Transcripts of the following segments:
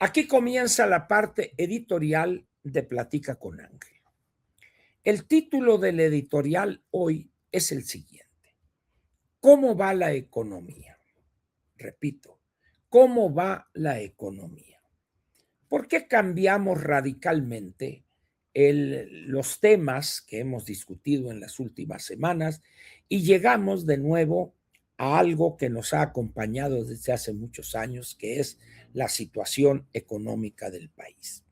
Aquí comienza la parte editorial de Platica con Ángel. El título del editorial hoy es el siguiente: ¿cómo va la economía? Repito, ¿cómo va la economía? ¿Por qué cambiamos radicalmente los temas que hemos discutido en las últimas semanas y llegamos de nuevo a algo que nos ha acompañado desde hace muchos años, que es la situación económica del país?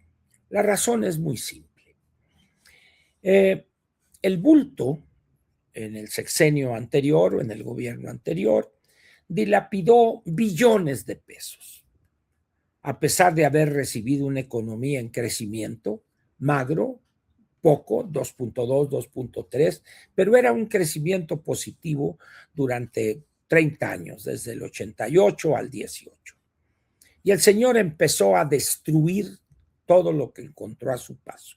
La razón es muy simple. El bulto en el sexenio anterior o en el gobierno anterior dilapidó billones de pesos, a pesar de haber recibido una economía en crecimiento magro, poco, 2.2, 2.3, pero era un crecimiento positivo durante 30 años, desde el 88 al 18. Y el señor empezó a destruir todo lo que encontró a su paso,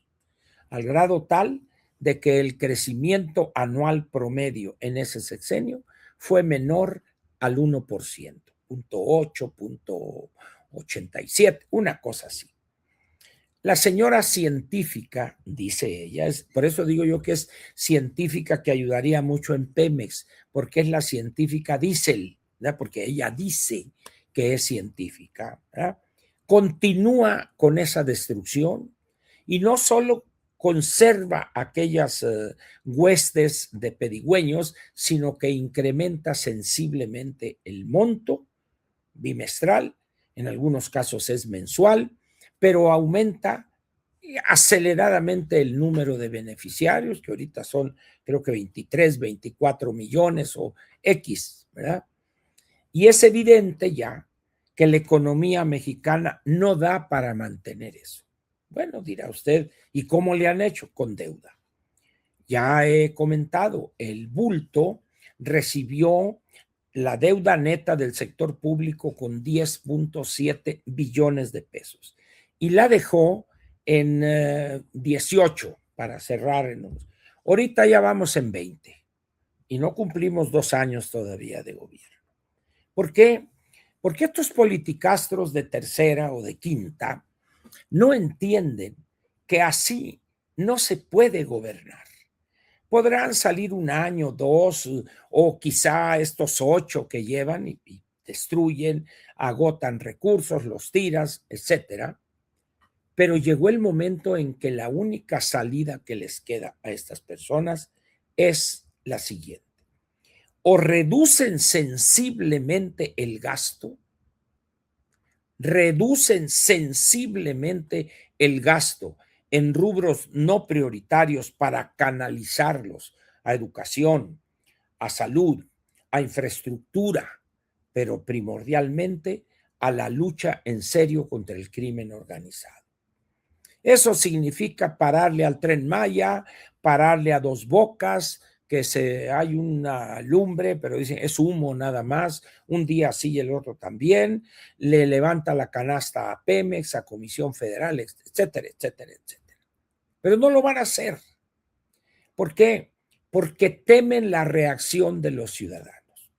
al grado tal de que el crecimiento anual promedio en ese sexenio fue menor al 1%, 0.8, 0.87, una cosa así. La señora científica, dice ella, por eso digo yo que es científica que ayudaría mucho en Pemex, porque es la científica Diesel, ¿verdad? Porque ella dice que es científica, ¿verdad? Continúa con esa destrucción y no solo conserva aquellas huestes de pedigüeños, sino que incrementa sensiblemente el monto bimestral, en algunos casos es mensual, pero aumenta aceleradamente el número de beneficiarios, que ahorita son creo que 23, 24 millones o X, ¿verdad? Y es evidente ya que la economía mexicana no da para mantener eso. Bueno, dirá usted, ¿y cómo le han hecho? Con deuda. Ya he comentado, el bulto recibió la deuda neta del sector público con 10.7 billones de pesos y la dejó en 18 para cerrar. Ahorita ya vamos en 20 y no cumplimos 2 años todavía de gobierno. ¿Por qué? Porque estos politicastros de tercera o de quinta no entienden que así no se puede gobernar. Podrán salir un año, dos, o quizá estos 8 que llevan y destruyen, agotan recursos, los tiras, etcétera. Pero llegó el momento en que la única salida que les queda a estas personas es la siguiente: o reducen sensiblemente el gasto, en rubros no prioritarios para canalizarlos a educación, a salud, a infraestructura, pero primordialmente a la lucha en serio contra el crimen organizado. Eso significa pararle al Tren Maya, pararle a Dos Bocas, que hay una lumbre, pero dicen es humo nada más, un día sí y el otro también, le levanta la canasta a Pemex, a Comisión Federal, etcétera, etcétera, etcétera. Pero no lo van a hacer. ¿Por qué? Porque temen la reacción de los ciudadanos.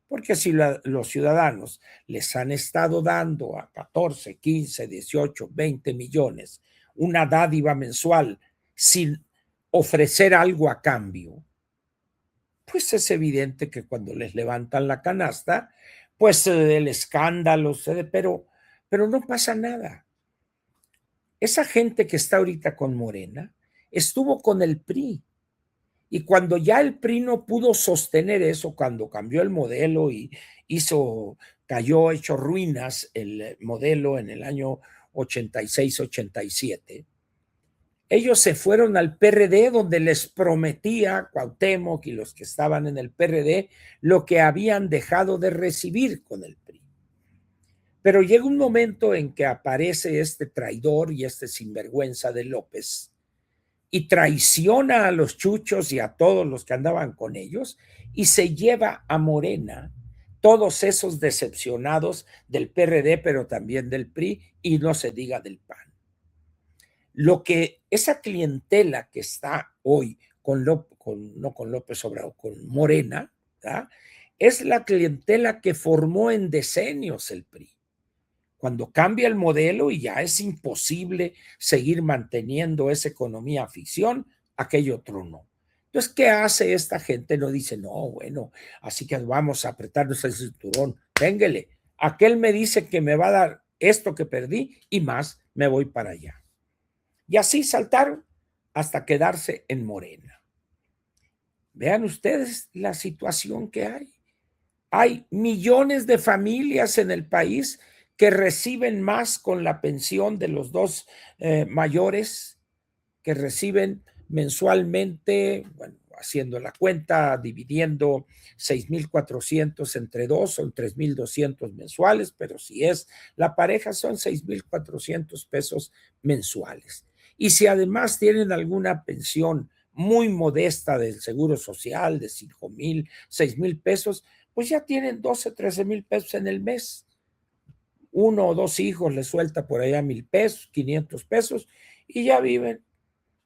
Porque si los ciudadanos les han estado dando a 14, 15, 18, 20 millones una dádiva mensual sin ofrecer algo a cambio, pues es evidente que cuando les levantan la canasta, pues el escándalo, pero no pasa nada. Esa gente que está ahorita con Morena estuvo con el PRI. Y cuando ya el PRI no pudo sostener eso, cuando cambió el modelo y cayó hecho ruinas el modelo en el año 86-87, ellos se fueron al PRD, donde les prometía Cuauhtémoc y los que estaban en el PRD lo que habían dejado de recibir con el PRI. Pero llega un momento en que aparece este traidor y este sinvergüenza de López y traiciona a los chuchos y a todos los que andaban con ellos y se lleva a Morena todos esos decepcionados del PRD, pero también del PRI y no se diga del PAN. Lo que esa clientela que está hoy no con López Obrador, con Morena, ¿verdad? Es la clientela que formó en decenios el PRI. Cuando cambia el modelo y ya es imposible seguir manteniendo esa economía ficción, aquello tronó. Entonces, ¿qué hace esta gente? No dice, no, bueno, así que vamos a apretarnos el cinturón, téngale. Aquel me dice que me va a dar esto que perdí y más, me voy para allá. Y así saltaron hasta quedarse en Morena. Vean ustedes la situación que hay. Hay millones de familias en el país que reciben más con la pensión de los dos mayores, que reciben mensualmente, bueno, haciendo la cuenta, dividiendo 6,400 entre dos, son 3,200 mensuales, pero si es la pareja son 6,400 pesos mensuales. Y si además tienen alguna pensión muy modesta del Seguro Social de 5,000, 6,000 pesos, pues ya tienen 12, 13,000 pesos en el mes. Uno o dos hijos les suelta por allá 1,000 pesos, 500 pesos y ya viven.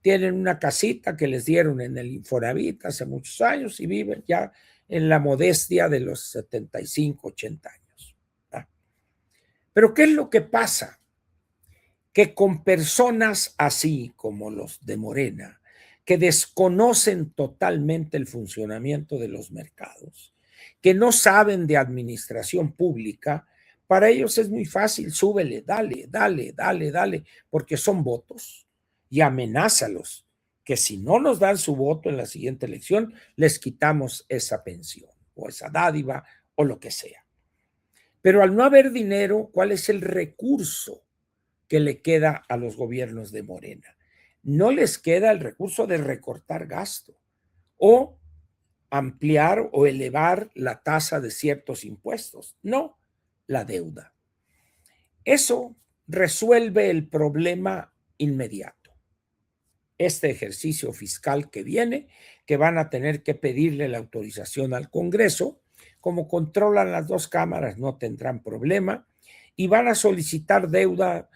Tienen una casita que les dieron en el Infonavit hace muchos años y viven ya en la modestia de los 75, 80 años. ¿Ah? Pero ¿qué es lo que pasa? Que con personas así como los de Morena, que desconocen totalmente el funcionamiento de los mercados, que no saben de administración pública, para ellos es muy fácil, súbele, dale, dale, dale, dale, porque son votos y amenázalos, que si no nos dan su voto en la siguiente elección, les quitamos esa pensión o esa dádiva o lo que sea. Pero al no haber dinero, ¿cuál es el recurso que le queda a los gobiernos de Morena? No les queda el recurso de recortar gasto o ampliar o elevar la tasa de ciertos impuestos. No, la deuda. Eso resuelve el problema inmediato. Este ejercicio fiscal que viene, que van a tener que pedirle la autorización al Congreso, como controlan las dos cámaras, no tendrán problema, y van a solicitar deuda,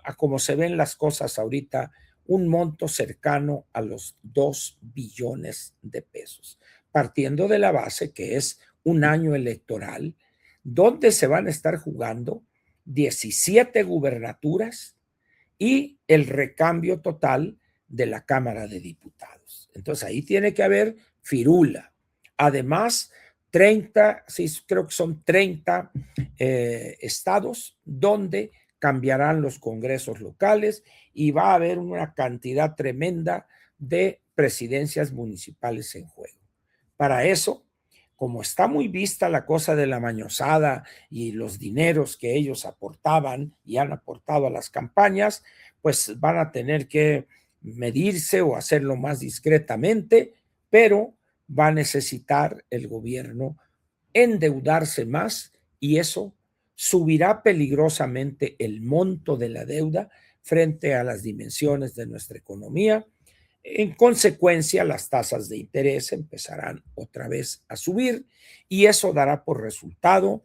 a como se ven las cosas ahorita, un monto cercano a los 2 billones de pesos, partiendo de la base que es un año electoral, donde se van a estar jugando 17 gubernaturas y el recambio total de la Cámara de Diputados. Entonces ahí tiene que haber firula. Además, 30, sí, creo que son 30 estados donde cambiarán los congresos locales y va a haber una cantidad tremenda de presidencias municipales en juego. Para eso, como está muy vista la cosa de la mañosada y los dineros que ellos aportaban y han aportado a las campañas, pues van a tener que medirse o hacerlo más discretamente, pero va a necesitar el gobierno endeudarse más y eso subirá peligrosamente el monto de la deuda frente a las dimensiones de nuestra economía. En consecuencia, las tasas de interés empezarán otra vez a subir y eso dará por resultado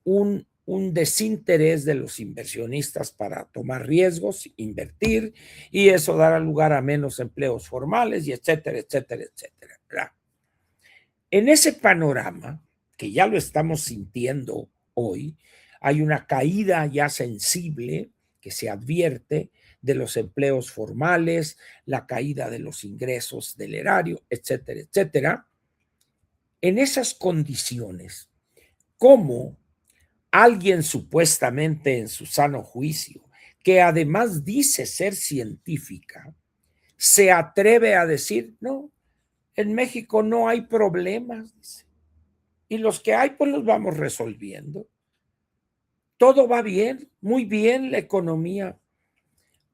un desinterés de los inversionistas para tomar riesgos, invertir, y eso dará lugar a menos empleos formales y etcétera, etcétera, etcétera. ¿Verdad? En ese panorama, que ya lo estamos sintiendo hoy, hay una caída ya sensible que se advierte de los empleos formales, la caída de los ingresos del erario, etcétera, etcétera. En esas condiciones, ¿cómo alguien supuestamente en su sano juicio, que además dice ser científica, se atreve a decir, no, en México no hay problemas, dice, y los que hay, pues los vamos resolviendo? Todo va bien, muy bien la economía.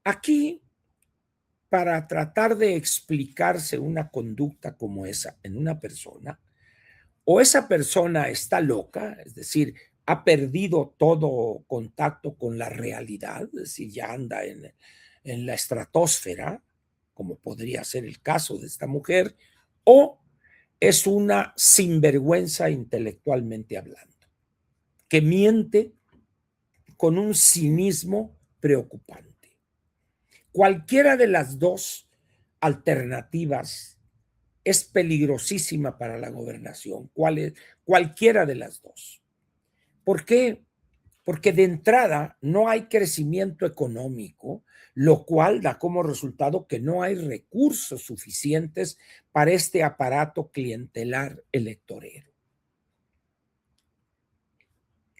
Aquí, para tratar de explicarse una conducta como esa en una persona, o esa persona está loca, es decir, ha perdido todo contacto con la realidad, es decir, ya anda en la estratosfera, como podría ser el caso de esta mujer, o es una sinvergüenza intelectualmente hablando, que miente con un cinismo preocupante. Cualquiera de las dos alternativas es peligrosísima para la gobernación, cualquiera de las dos. ¿Por qué? porque de entrada no hay crecimiento económico, lo cual da como resultado que no hay recursos suficientes para este aparato clientelar electorero.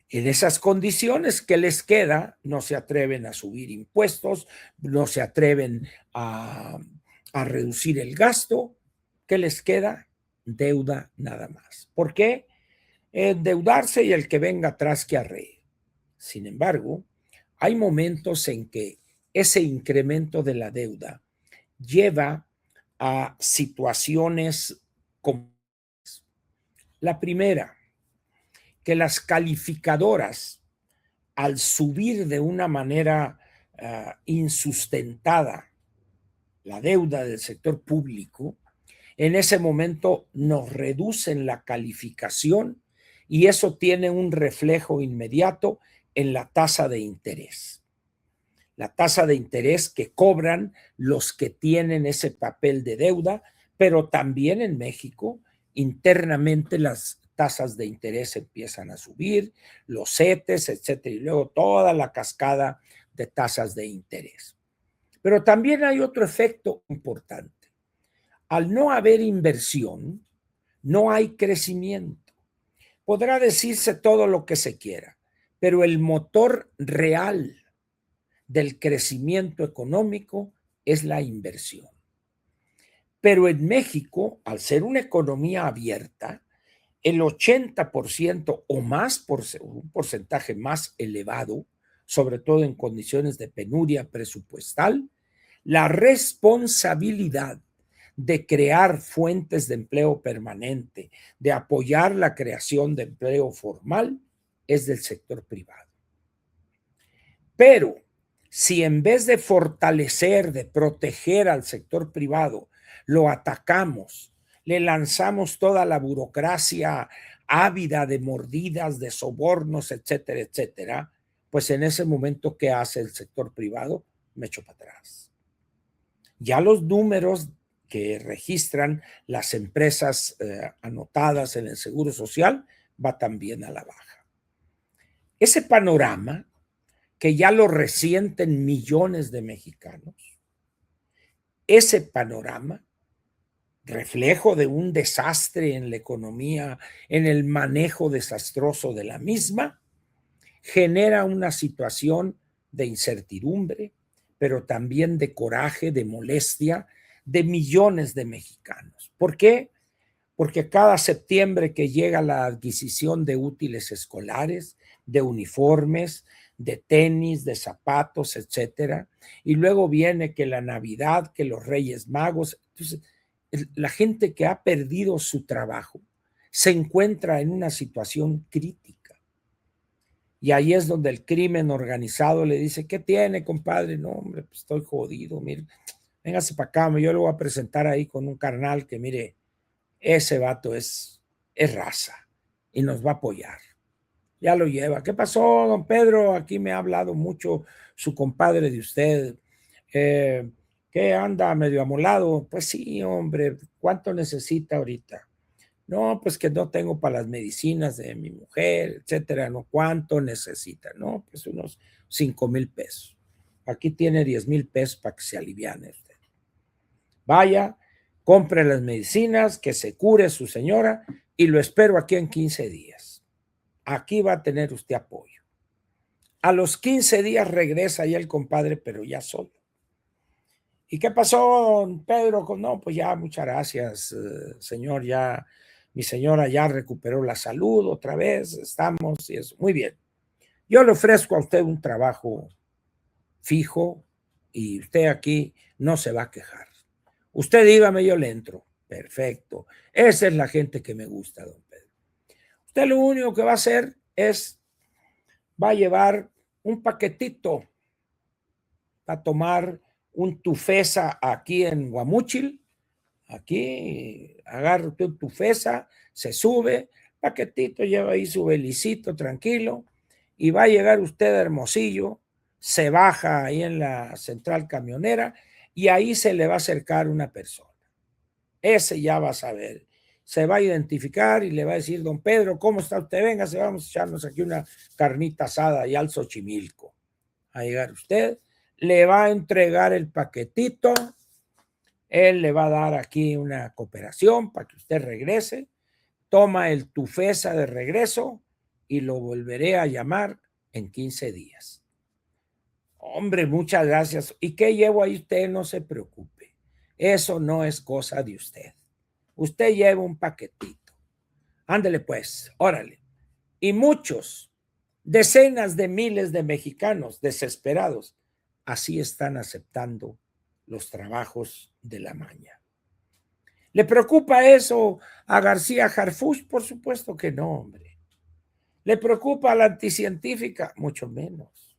En esas condiciones, ¿qué les queda? No se atreven a subir impuestos, no se atreven a reducir el gasto. ¿Qué les queda? Deuda nada más. ¿Por qué? Endeudarse y el que venga atrás que arree. Sin embargo, hay momentos en que ese incremento de la deuda lleva a situaciones como la primera, que las calificadoras, al subir de una manera insustentada la deuda del sector público, en ese momento nos reducen la calificación y eso tiene un reflejo inmediato en la tasa de interés. La tasa de interés que cobran los que tienen ese papel de deuda, pero también en México internamente las tasas de interés empiezan a subir, los CETES, etcétera, y luego toda la cascada de tasas de interés. Pero también hay otro efecto importante. Al no haber inversión, no hay crecimiento. Podrá decirse todo lo que se quiera, pero el motor real del crecimiento económico es la inversión. Pero en México, al ser una economía abierta, el 80% o más, un porcentaje más elevado, sobre todo en condiciones de penuria presupuestal, la responsabilidad de crear fuentes de empleo permanente, de apoyar la creación de empleo formal, es del sector privado. Pero si en vez de fortalecer, de proteger al sector privado, lo atacamos, le lanzamos toda la burocracia ávida de mordidas, de sobornos, etcétera, etcétera, pues en ese momento, ¿qué hace el sector privado? Me echo para atrás. Ya los números que registran las empresas anotadas en el Seguro Social va también a la baja. Ese panorama, que ya lo resienten millones de mexicanos, ese panorama, reflejo de un desastre en la economía, en el manejo desastroso de la misma, genera una situación de incertidumbre, pero también de coraje, de molestia de millones de mexicanos. ¿Por qué? Porque cada septiembre que llega la adquisición de útiles escolares, de uniformes, de tenis, de zapatos, etcétera, y luego viene que la Navidad, que los Reyes Magos, entonces la gente que ha perdido su trabajo se encuentra en una situación crítica. Y ahí es donde el crimen organizado le dice, ¿qué tiene, compadre? No, hombre, pues estoy jodido, mire, véngase para acá, yo lo voy a presentar ahí con un carnal que, mire, ese vato es raza y nos va a apoyar. Ya lo lleva. ¿Qué pasó, don Pedro? Aquí me ha hablado mucho su compadre de usted. ¿Qué anda medio amolado? Pues sí, hombre, ¿cuánto necesita ahorita? No, pues que no tengo para las medicinas de mi mujer, etcétera. No, ¿cuánto necesita? No, pues unos 5,000 pesos. Aquí tiene 10,000 pesos para que se aliviane usted. Vaya, compre las medicinas, que se cure su señora y lo espero aquí en 15 días. Aquí va a tener usted apoyo. A los 15 días regresa ya el compadre, pero ya solo. ¿Y qué pasó, don Pedro? No, pues ya, muchas gracias, señor, ya, mi señora ya recuperó la salud otra vez, estamos y eso. Muy bien. Yo le ofrezco a usted un trabajo fijo y usted aquí no se va a quejar. Usted dígame, yo le entro. Perfecto. Esa es la gente que me gusta, don Pedro. Usted lo único que va a hacer va a llevar un paquetito a tomar un tufesa aquí en Guamúchil. Aquí agarra usted un tufesa, se sube, paquetito, lleva ahí su belicito tranquilo y va a llegar usted a Hermosillo, se baja ahí en la central camionera y ahí se le va a acercar una persona. Ese ya va a saber se va a identificar y le va a decir: don Pedro, ¿cómo está usted? Venga, vamos a echarnos aquí una carnita asada y al Xochimilco. A llegar usted, le va a entregar el paquetito, él le va a dar aquí una cooperación para que usted regrese, toma el Tufesa de regreso y lo volveré a llamar en 15 días. Hombre, muchas gracias. ¿Y qué llevo ahí? Usted no se preocupe. Eso no es cosa de usted. Usted lleva un paquetito. Ándele pues, órale. Y muchos, decenas de miles de mexicanos desesperados, así están aceptando los trabajos de la maña. ¿Le preocupa eso a García Harfuch? Por supuesto que no, hombre. ¿Le preocupa a la anticientífica? Mucho menos.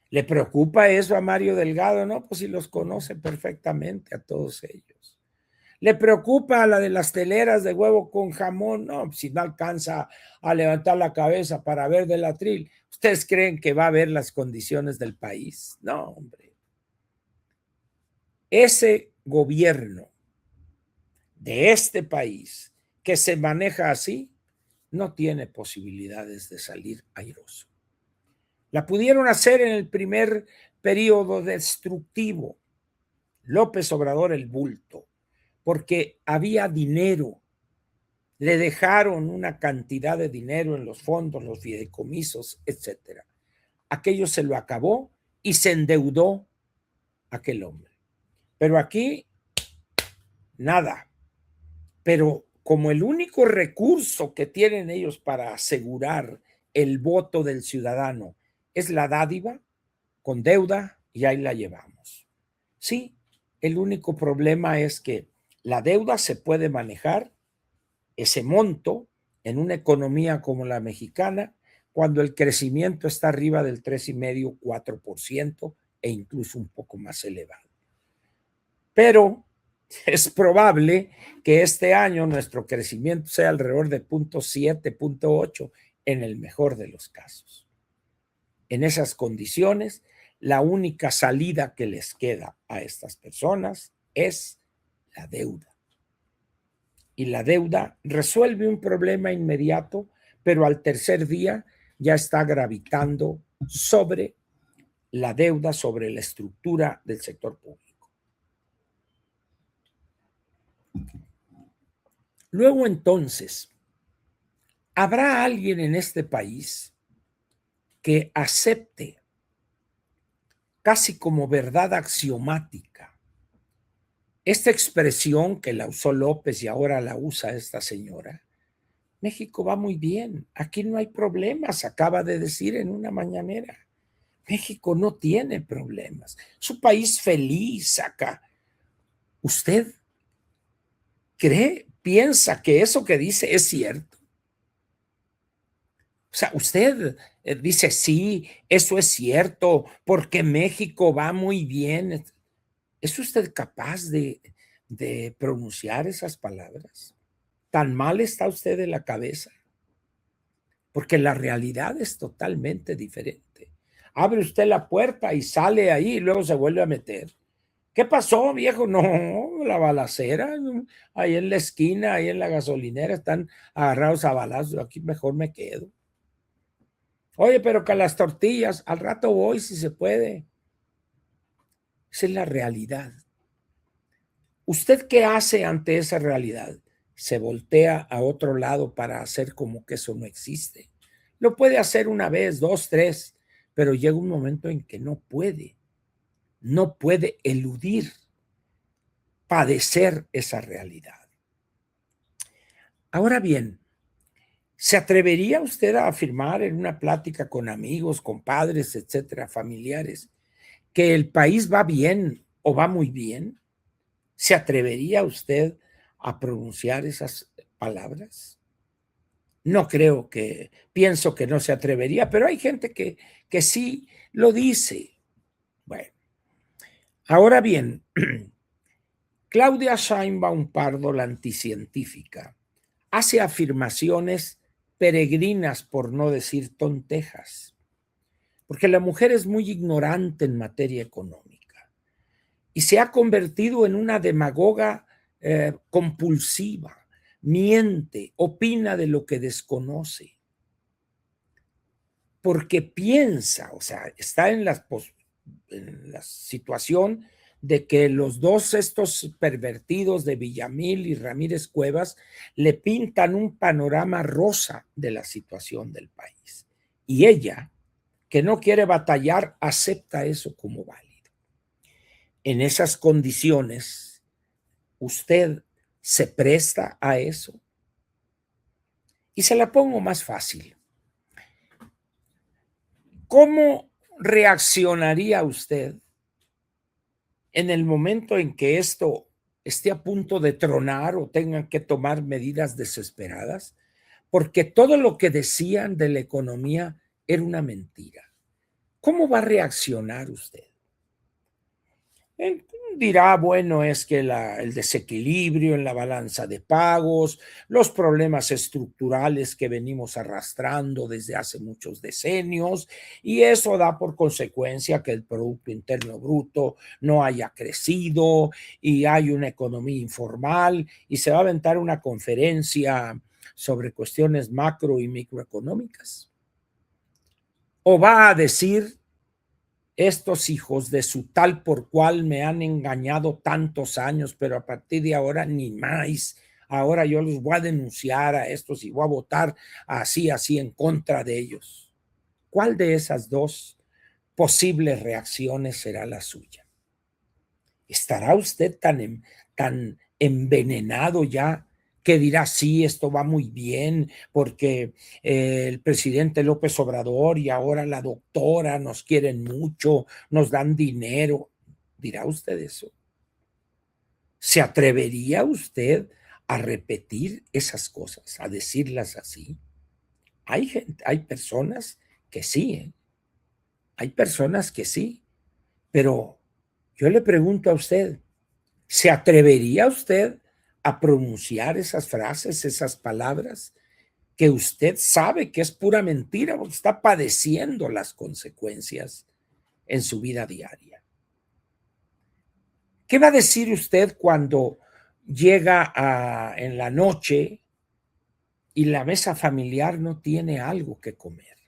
¿Le preocupa eso a Mario Delgado? No, pues si los conoce perfectamente a todos ellos. ¿Le preocupa a la de las teleras de huevo con jamón? No, si no alcanza a levantar la cabeza para ver del atril. ¿Ustedes creen que va a ver las condiciones del país? No, hombre. Ese gobierno de este país que se maneja así no tiene posibilidades de salir airoso. La pudieron hacer en el primer periodo destructivo. López Obrador el bulto, porque había dinero. Le dejaron una cantidad de dinero en los fondos, los fideicomisos, etcétera. Aquello se lo acabó y se endeudó aquel hombre. Pero aquí, nada. Pero como el único recurso que tienen ellos para asegurar el voto del ciudadano es la dádiva, con deuda, y ahí la llevamos. Sí, el único problema es que la deuda se puede manejar, ese monto, en una economía como la mexicana, cuando el crecimiento está arriba del 3,5, 4% e incluso un poco más elevado. Pero es probable que este año nuestro crecimiento sea alrededor de 0,7, 0,8 en el mejor de los casos. En esas condiciones, la única salida que les queda a estas personas es la deuda. Y la deuda resuelve un problema inmediato, pero al tercer día ya está gravitando sobre la deuda, sobre la estructura del sector público. Luego entonces, ¿habrá alguien en este país que acepte casi como verdad axiomática esta expresión que la usó López y ahora la usa esta señora? México va muy bien, aquí no hay problemas, acaba de decir en una mañanera. México no tiene problemas, es un país feliz acá. ¿Usted piensa que eso que dice es cierto? O sea, usted dice, sí, eso es cierto, porque México va muy bien. ¿Es usted capaz de pronunciar esas palabras? ¿Tan mal está usted de la cabeza? Porque la realidad es totalmente diferente. Abre usted la puerta y sale ahí y luego se vuelve a meter. ¿Qué pasó, viejo? No, la balacera, ahí en la esquina, ahí en la gasolinera, están agarrados a balazos, aquí mejor me quedo. Oye, pero que las tortillas, al rato voy si se puede. Esa es la realidad. ¿Usted qué hace ante esa realidad? Se voltea a otro lado para hacer como que eso no existe. Lo puede hacer una vez, dos, tres, pero llega un momento en que no puede eludir, padecer esa realidad. Ahora bien, ¿se atrevería usted a afirmar en una plática con amigos, con padres, etcétera, familiares, que el país va bien o va muy bien? ¿Se atrevería usted a pronunciar esas palabras? No creo pienso que no se atrevería, pero hay gente que sí lo dice. Bueno, ahora bien, Claudia Sheinbaum Pardo, la anticientífica, hace afirmaciones peregrinas, por no decir tontejas, porque la mujer es muy ignorante en materia económica y se ha convertido en una demagoga compulsiva. miente, opina de lo que desconoce, porque piensa, o sea, está en la situación de que los dos estos pervertidos de Villamil y Ramírez Cuevas le pintan un panorama rosa de la situación del país. Y ella, que no quiere batallar, acepta eso como válido. En esas condiciones, usted se presta a eso. Y se la pongo más fácil. ¿Cómo reaccionaría usted en el momento en que esto esté a punto de tronar o tengan que tomar medidas desesperadas? Porque todo lo que decían de la economía era una mentira. ¿Cómo va a reaccionar usted? Dirá, bueno, es que el desequilibrio en la balanza de pagos, los problemas estructurales que venimos arrastrando desde hace muchos decenios, y eso da por consecuencia que el Producto Interno Bruto no haya crecido y hay una economía informal, y se va a aventar una conferencia sobre cuestiones macro y microeconómicas. O va a decir, estos hijos de su tal por cual me han engañado tantos años, pero a partir de ahora ni más. Ahora yo los voy a denunciar a estos y voy a votar así en contra de ellos. ¿Cuál de esas dos posibles reacciones será la suya? ¿Estará usted tan envenenado ya que dirá, sí, esto va muy bien, porque el presidente López Obrador y ahora la doctora nos quieren mucho, nos dan dinero? ¿Dirá usted eso? ¿Se atrevería usted a repetir esas cosas, a decirlas así? Hay personas que sí, ¿eh? Hay personas que sí, pero yo le pregunto a usted, ¿se atrevería usted a pronunciar esas frases, esas palabras que usted sabe que es pura mentira porque está padeciendo las consecuencias en su vida diaria? ¿Qué va a decir usted cuando llega en la noche y la mesa familiar no tiene algo que comer?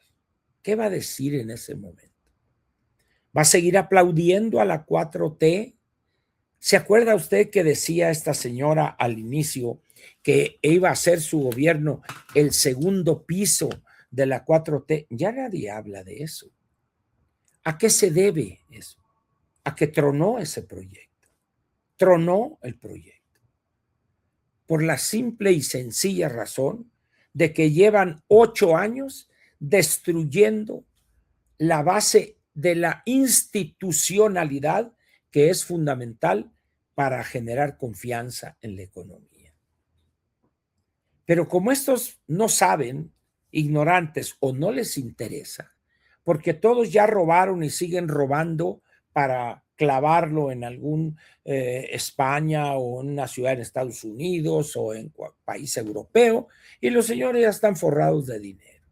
¿Qué va a decir en ese momento? ¿Va a seguir aplaudiendo a la 4T? ¿Se acuerda usted que decía esta señora al inicio que iba a ser su gobierno el segundo piso de la 4T? Ya nadie habla de eso. ¿A qué se debe eso? A que tronó ese proyecto. Tronó el proyecto. Por la simple y sencilla razón de que llevan 8 años destruyendo la base de la institucionalidad que es fundamental para generar confianza en la economía. Pero como estos no saben, ignorantes o no les interesa, porque todos ya robaron y siguen robando para clavarlo en algún España o en una ciudad en Estados Unidos o en país europeo, y los señores ya están forrados de dinero.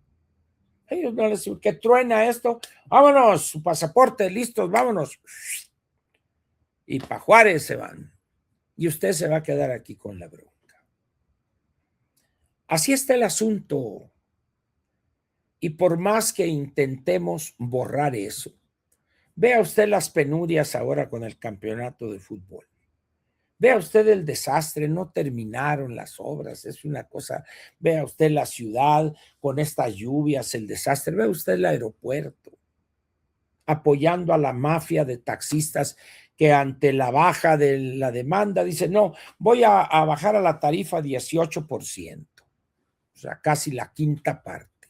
Ellos no les que truena esto, vámonos, su pasaporte, listos, vámonos. Y para Juárez se van. Y usted se va a quedar aquí con la bronca. Así está el asunto. Y por más que intentemos borrar eso, vea usted las penurias ahora con el campeonato de fútbol. Vea usted el desastre, no terminaron las obras, es una cosa. Vea usted la ciudad con estas lluvias, el desastre. Vea usted el aeropuerto, apoyando a la mafia de taxistas que ante la baja de la demanda dice, no, voy a bajar a la tarifa 18%, o sea, casi la quinta parte.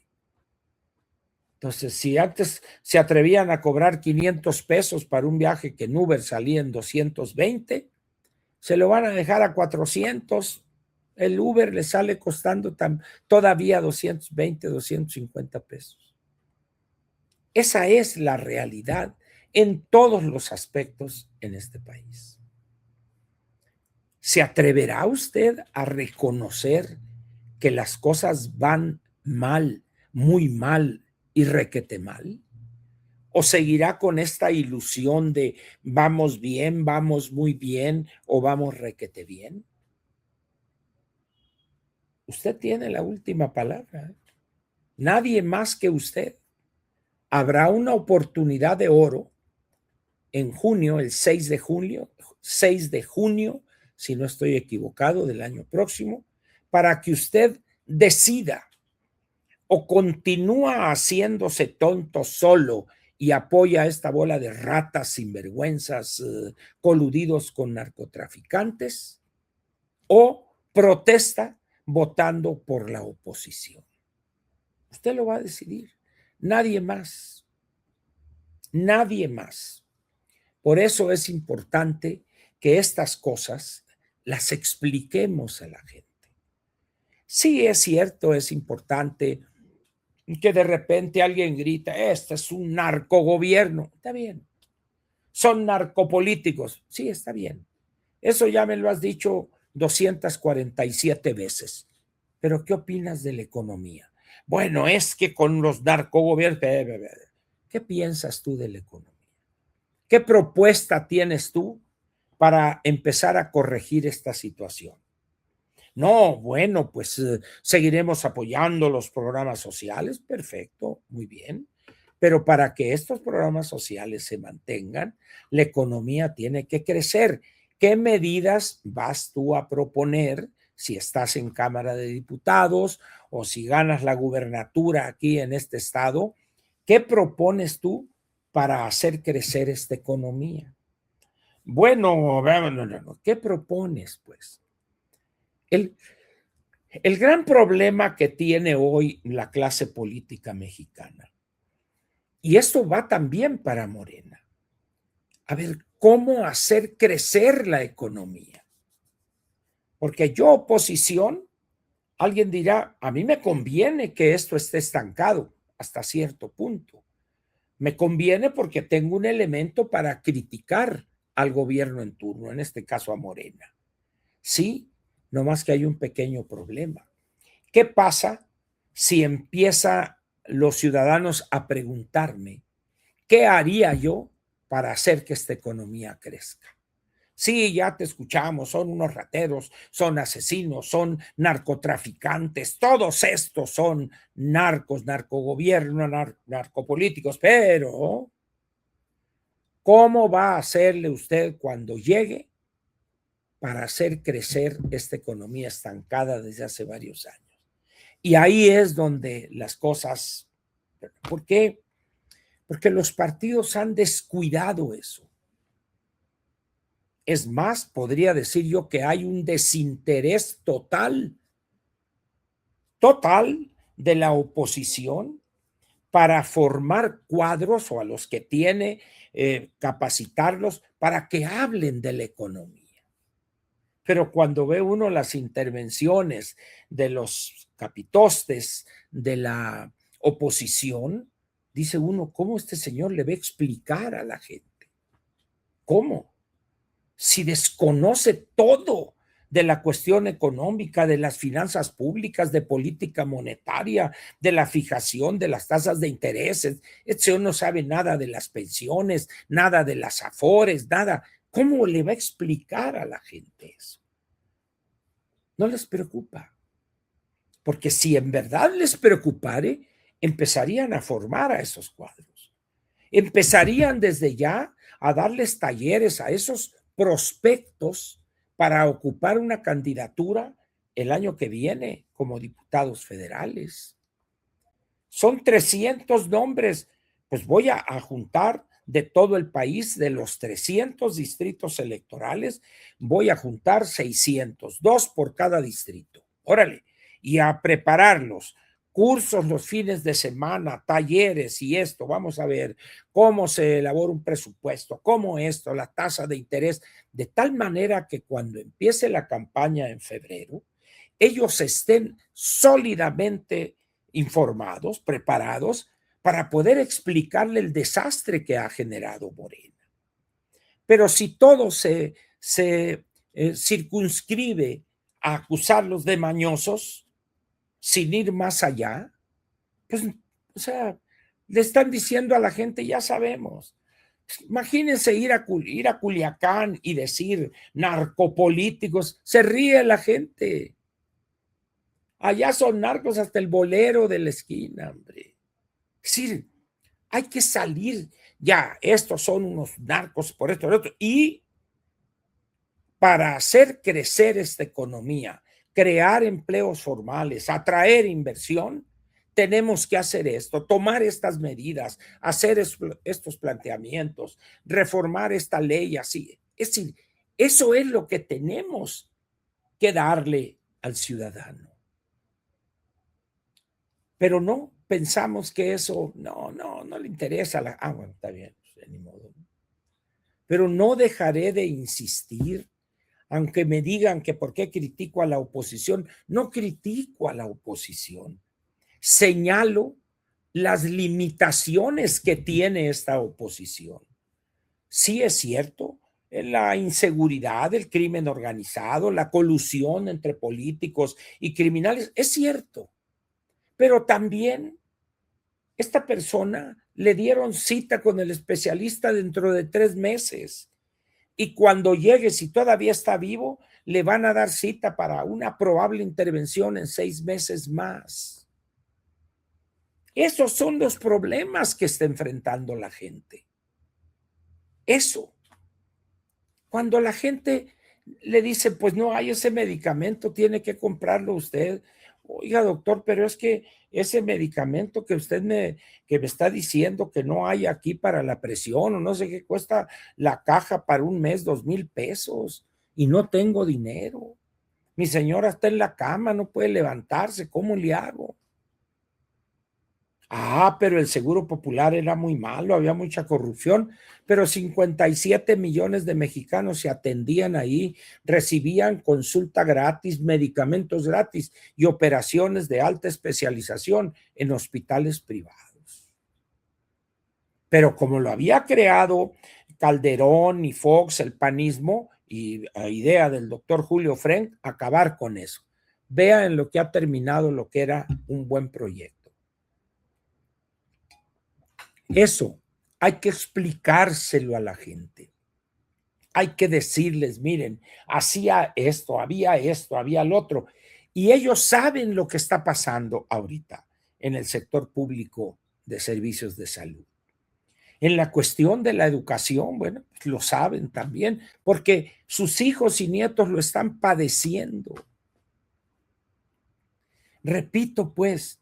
Entonces, si antes se atrevían a cobrar 500 pesos para un viaje que en Uber salía en 220, se lo van a dejar a 400. El Uber le sale costando todavía 220, 250 pesos. Esa es la realidad en todos los aspectos en este país. ¿Se atreverá usted a reconocer que las cosas van mal, muy mal y requete mal? ¿O seguirá con esta ilusión de vamos bien, vamos muy bien o vamos requete bien? Usted tiene la última palabra. Nadie más que usted. Habrá una oportunidad de oro en junio, el 6 de junio, si no estoy equivocado, del año próximo, para que usted decida o continúa haciéndose tonto solo y apoya a esta bola de ratas sinvergüenzas coludidos con narcotraficantes, o protesta votando por la oposición. Usted lo va a decidir. Nadie más. Nadie más. Por eso es importante que estas cosas las expliquemos a la gente. Sí, es cierto, es importante que de repente alguien grita, este es un narcogobierno. Está bien. Son narcopolíticos. Sí, está bien. Eso ya me lo has dicho 247 veces. Pero ¿qué opinas de la economía? Bueno, es que con los narcogobiernos... ¿Qué piensas tú de la economía? ¿Qué propuesta tienes tú para empezar a corregir esta situación? No, bueno, pues seguiremos apoyando los programas sociales. Perfecto, muy bien. Pero para que estos programas sociales se mantengan, la economía tiene que crecer. ¿Qué medidas vas tú a proponer si estás en Cámara de Diputados o si ganas la gubernatura aquí en este estado? ¿Qué propones tú para hacer crecer esta economía? Bueno, ¿qué propones, pues? El, el gran problema que tiene hoy la clase política mexicana, y esto va también para Morena, a ver, ¿cómo hacer crecer la economía? Porque yo, oposición, alguien dirá, a mí me conviene que esto esté estancado hasta cierto punto. Me conviene porque tengo un elemento para criticar al gobierno en turno, en este caso a Morena. Sí, nomás que hay un pequeño problema. ¿Qué pasa si empiezan los ciudadanos a preguntarme qué haría yo para hacer que esta economía crezca? Sí, ya te escuchamos, son unos rateros, son asesinos, son narcotraficantes, todos estos son narcos, narcogobierno, narcopolíticos, pero ¿cómo va a hacerle usted cuando llegue para hacer crecer esta economía estancada desde hace varios años? Y ahí es donde las cosas, ¿por qué? Porque los partidos han descuidado eso. Es más, podría decir yo que hay un desinterés total de la oposición para formar cuadros o a los que tiene, capacitarlos para que hablen de la economía. Pero cuando ve uno las intervenciones de los capitostes de la oposición, dice uno, ¿cómo este señor le va a explicar a la gente? ¿Cómo? Si desconoce todo de la cuestión económica, de las finanzas públicas, de política monetaria, de la fijación de las tasas de intereses. Este señor no sabe nada de las pensiones, nada de las afores, nada. ¿Cómo le va a explicar a la gente eso? No les preocupa. Porque si en verdad les preocupare, empezarían a formar a esos cuadros. Empezarían desde ya a darles talleres a esos prospectos para ocupar una candidatura el año que viene como diputados federales. Son 300 nombres, pues voy a juntar de todo el país, de los 300 distritos electorales, voy a juntar 600, 2 por cada distrito. Órale, y a prepararlos. Cursos los fines de semana, talleres y esto. Vamos a ver cómo se elabora un presupuesto, cómo esto, la tasa de interés, de tal manera que cuando empiece la campaña en febrero, ellos estén sólidamente informados, preparados para poder explicarle el desastre que ha generado Morena. Pero si todo se circunscribe a acusarlos de mañosos, sin ir más allá, pues, o sea, le están diciendo a la gente, ya sabemos. Imagínense ir a Culiacán y decir narcopolíticos, se ríe la gente. Allá son narcos hasta el bolero de la esquina, hombre. Es decir, hay que salir ya, estos son unos narcos por esto, por otro, y para hacer crecer esta economía, crear empleos formales, atraer inversión, tenemos que hacer esto, tomar estas medidas, hacer estos planteamientos, reformar esta ley así. Es decir, eso es lo que tenemos que darle al ciudadano. Pero no pensamos que eso, no le interesa. Bueno, está bien, pues, ni modo. Pero no dejaré de insistir, aunque me digan que por qué critico a la oposición. No critico a la oposición, señalo las limitaciones que tiene esta oposición. Sí es cierto, la inseguridad, el crimen organizado, la colusión entre políticos y criminales, es cierto, pero también esta persona le dieron cita con el especialista dentro de 3 meses. Y cuando llegue, si todavía está vivo, le van a dar cita para una probable intervención en 6 meses más. Esos son los problemas que está enfrentando la gente. Eso. Cuando la gente le dice, pues no hay ese medicamento, tiene que comprarlo usted. Oiga, doctor, pero es que ese medicamento que que me está diciendo que no hay aquí para la presión o no sé qué cuesta la caja para un mes, 2,000 pesos y no tengo dinero. Mi señora está en la cama, no puede levantarse, ¿cómo le hago? Pero el Seguro Popular era muy malo, había mucha corrupción, pero 57 millones de mexicanos se atendían ahí, recibían consulta gratis, medicamentos gratis y operaciones de alta especialización en hospitales privados. Pero como lo había creado Calderón y Fox, el panismo, y a idea del doctor Julio Frenk, acabar con eso. Vea en lo que ha terminado lo que era un buen proyecto. Eso hay que explicárselo a la gente. Hay que decirles, miren, hacía esto, había lo otro. Y ellos saben lo que está pasando ahorita en el sector público de servicios de salud. En la cuestión de la educación, bueno, pues lo saben también, porque sus hijos y nietos lo están padeciendo. Repito, pues,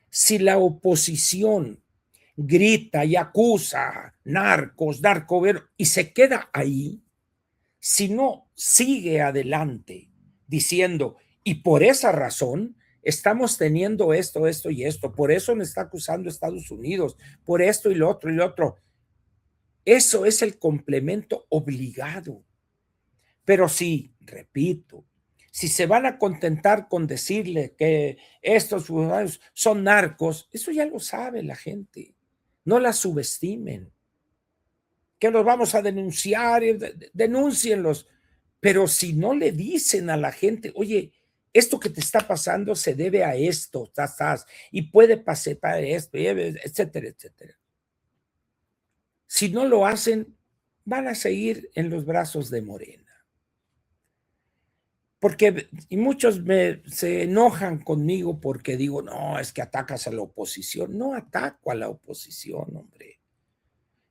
si la oposición grita y acusa narcos, narcover, y se queda ahí, si no sigue adelante diciendo, y por esa razón estamos teniendo esto y esto, por eso me está acusando Estados Unidos, por esto y lo otro y lo otro. Eso es el complemento obligado. Pero si, repito, si se van a contentar con decirle que estos funcionarios son narcos, eso ya lo sabe la gente. No la subestimen. Que los vamos a denunciar, denúncienlos. Pero si no le dicen a la gente, oye, esto que te está pasando se debe a esto, y puede pasar para esto, etcétera, etcétera. Si no lo hacen, van a seguir en los brazos de Morena. Porque, y muchos se enojan conmigo porque digo, no, es que atacas a la oposición. No ataco a la oposición, hombre.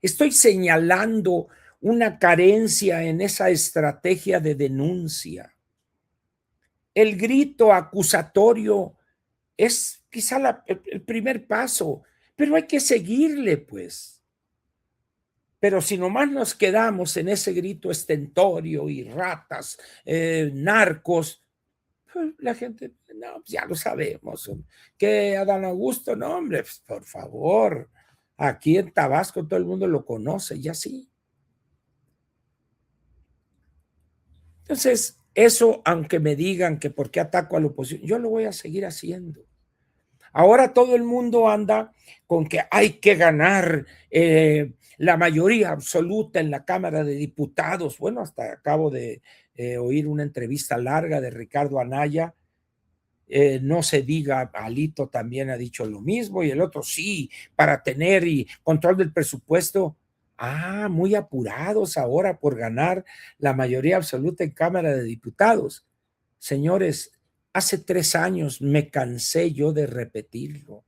Estoy señalando una carencia en esa estrategia de denuncia. El grito acusatorio es quizá el primer paso, pero hay que seguirle, pues. Pero si nomás nos quedamos en ese grito estentorio y ratas, narcos, pues la gente, no, pues ya lo sabemos. Que Adán Augusto, no, hombre, pues por favor, aquí en Tabasco todo el mundo lo conoce y así. Entonces, eso, aunque me digan que por qué ataco a la oposición, yo lo voy a seguir haciendo. Ahora todo el mundo anda con que hay que ganar la mayoría absoluta en la Cámara de Diputados. Bueno, hasta acabo de oír una entrevista larga de Ricardo Anaya. No se diga, Alito también ha dicho lo mismo y el otro sí, para tener control del presupuesto. Muy apurados ahora por ganar la mayoría absoluta en Cámara de Diputados. Señores, Hace 3 años me cansé yo de repetirlo.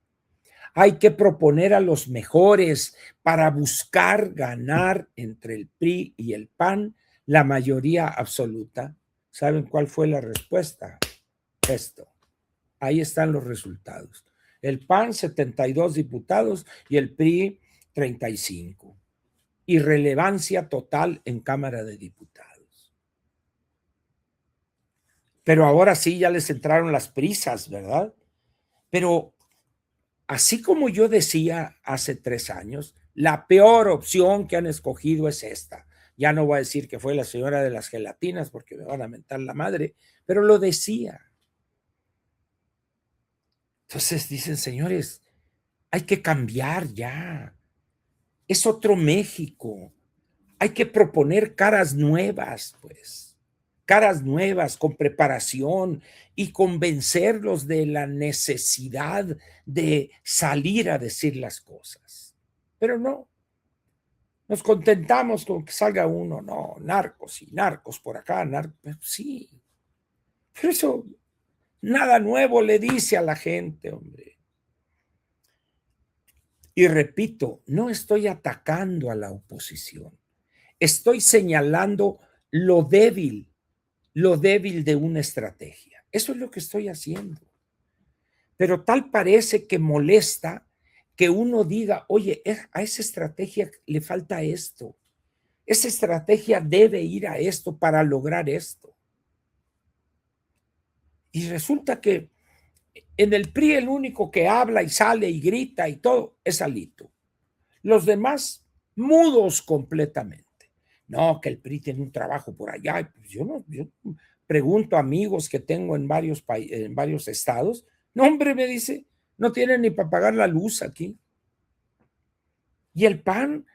Hay que proponer a los mejores para buscar ganar entre el PRI y el PAN la mayoría absoluta. ¿Saben cuál fue la respuesta? Esto. Ahí están los resultados. El PAN 72 diputados y el PRI 35. Irrelevancia total en Cámara de Diputados. Pero ahora sí ya les entraron las prisas, ¿verdad? Pero así como yo decía hace 3 años, la peor opción que han escogido es esta. Ya no voy a decir que fue la señora de las gelatinas porque me van a mentar la madre, pero lo decía. Entonces dicen, señores, hay que cambiar ya. Es otro México. Hay que proponer caras nuevas, pues. Caras nuevas, con preparación y convencerlos de la necesidad de salir a decir las cosas. Pero no, nos contentamos con que salga uno, no, narcos y narcos por acá, narcos, sí. Pero eso nada nuevo le dice a la gente, hombre. Y repito, no estoy atacando a la oposición, estoy señalando lo débil de una estrategia. Eso es lo que estoy haciendo. Pero tal parece que molesta que uno diga, oye, a esa estrategia le falta esto. Esa estrategia debe ir a esto para lograr esto. Y resulta que en el PRI el único que habla y sale y grita y todo es Alito. Los demás mudos completamente. No, que el PRI tiene un trabajo por allá. Pues yo pregunto a amigos que tengo en varios estados. No, hombre, me dice, no tienen ni para pagar la luz aquí. Y el PAN,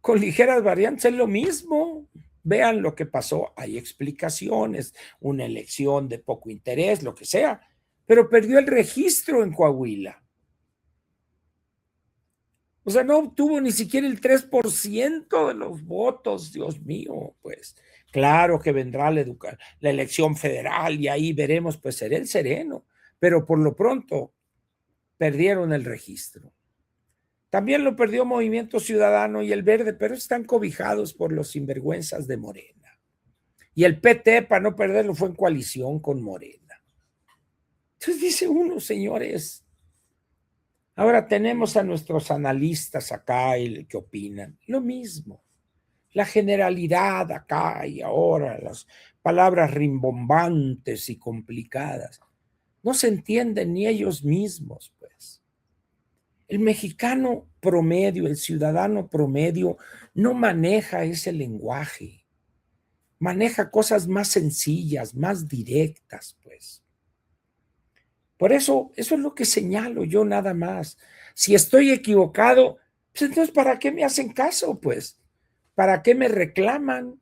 con ligeras variantes, es lo mismo. Vean lo que pasó. Hay explicaciones, una elección de poco interés, lo que sea, pero perdió el registro en Coahuila. O sea, no obtuvo ni siquiera el 3% de los votos, Dios mío, pues. Claro que vendrá la elección federal y ahí veremos, pues será el sereno, pero por lo pronto perdieron el registro. También lo perdió Movimiento Ciudadano y el Verde, pero están cobijados por los sinvergüenzas de Morena. Y el PT, para no perderlo, fue en coalición con Morena. Entonces dice uno, señores, ahora tenemos a nuestros analistas acá que opinan. Lo mismo. La generalidad acá y ahora, las palabras rimbombantes y complicadas. No se entienden ni ellos mismos, pues. El mexicano promedio, el ciudadano promedio, no maneja ese lenguaje. Maneja cosas más sencillas, más directas, pues. Por eso es lo que señalo yo nada más. Si estoy equivocado, pues entonces, ¿para qué me hacen caso, pues? ¿Para qué me reclaman?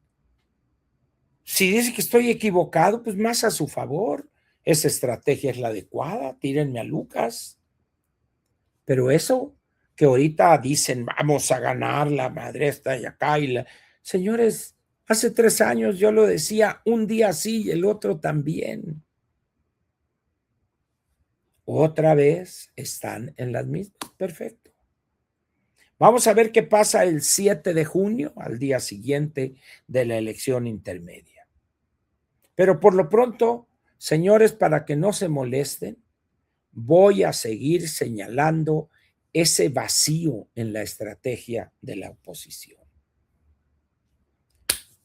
Si dice que estoy equivocado, pues más a su favor. Esa estrategia es la adecuada, tírenme a Lucas. Pero eso que ahorita dicen, vamos a ganar la madre esta y acá. Señores, hace 3 años yo lo decía, un día sí y el otro también. Otra vez están en las mismas. Perfecto. Vamos a ver qué pasa el 7 de junio, al día siguiente de la elección intermedia. Pero por lo pronto, señores, para que no se molesten, voy a seguir señalando ese vacío en la estrategia de la oposición.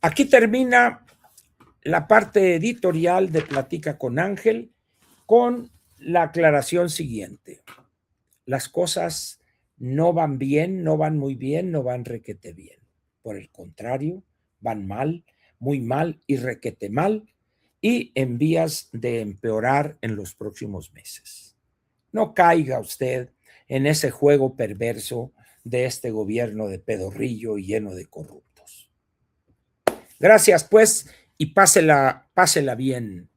Aquí termina la parte editorial de Platica con Ángel con la aclaración siguiente. Las cosas no van bien, no van muy bien, no van requete bien. Por el contrario, van mal, muy mal y requete mal y en vías de empeorar en los próximos meses. No caiga usted en ese juego perverso de este gobierno de pedorrillo y lleno de corruptos. Gracias, pues, y pásela bien.